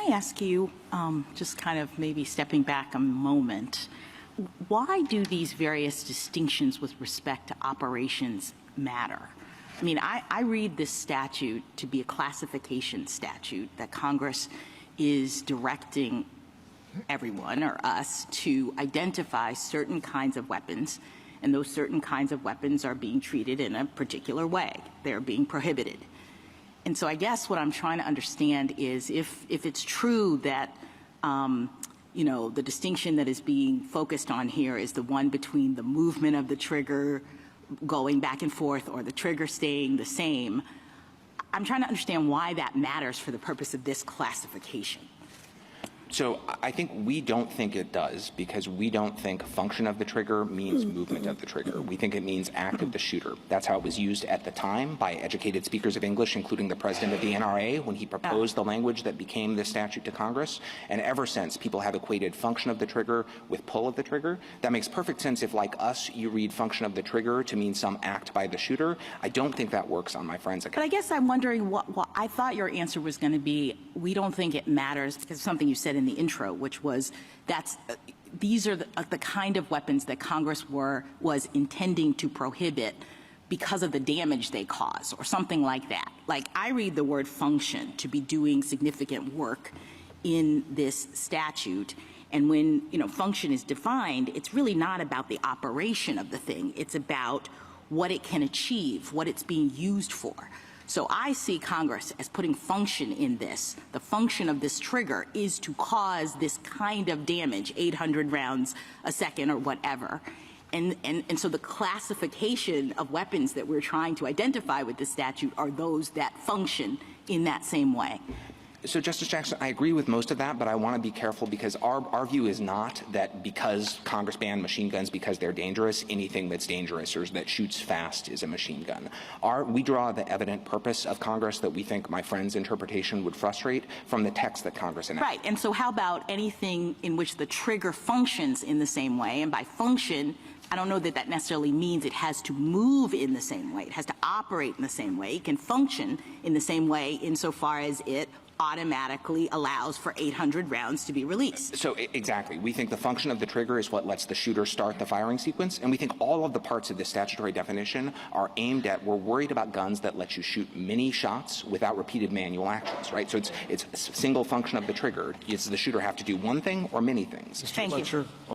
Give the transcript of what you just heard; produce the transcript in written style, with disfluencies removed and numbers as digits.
I ask you, just kind of maybe stepping back a moment, why do these various distinctions with respect to operations matter? I mean, I read this statute to be a classification statute that Congress is directing everyone or us to identify certain kinds of weapons, and those certain kinds of weapons are being treated in a particular way. They're being prohibited. And so I guess what I'm trying to understand is if it's true that, you know, the distinction that is being focused on here is the one between the movement of the trigger going back and forth or the trigger staying the same, I'm trying to understand why that matters for the purpose of this classification. So I think we don't think it does, because we don't think function of the trigger means movement of the trigger. We think it means act of the shooter. That's how it was used at the time by educated speakers of English, including the president of the NRA, when he proposed the language that became this statute to Congress. And ever since, people have equated function of the trigger with pull of the trigger. That makes perfect sense if, like us, you read function of the trigger to mean some act by the shooter. I don't think that works on my friend's account. But I guess I'm wondering what I thought your answer was going to be, we don't think it matters, because something you said in the intro, which was these are the kind of weapons that Congress was intending to prohibit because of the damage they cause, or something like that. Like, I read the word function to be doing significant work in this statute, and when, you know, function is defined, it's really not about the operation of the thing. It's about what it can achieve, what it's being used for. So I see Congress as putting function in this. The function of this trigger is to cause this kind of damage, 800 rounds a second or whatever. And so the classification of weapons that we're trying to identify with this statute are those that function in that same way. So, Justice Jackson, I agree with most of that, but I want to be careful, because our view is not that because Congress banned machine guns because they're dangerous, anything that's dangerous or that shoots fast is a machine gun. We draw the evident purpose of Congress that we think my friend's interpretation would frustrate from the text that Congress enacted. Right. And so how about anything in which the trigger functions in the same way? And by function, I don't know that that necessarily means it has to move in the same way. It has to operate in the same way. It can function in the same way insofar as it automatically allows for 800 rounds to be released. So exactly. We think the function of the trigger is what lets the shooter start the firing sequence, and we think all of the parts of this statutory definition are aimed at, we're worried about guns that let you shoot many shots without repeated manual actions, right? So it's a single function of the trigger. Does the shooter have to do one thing or many things? Thank you.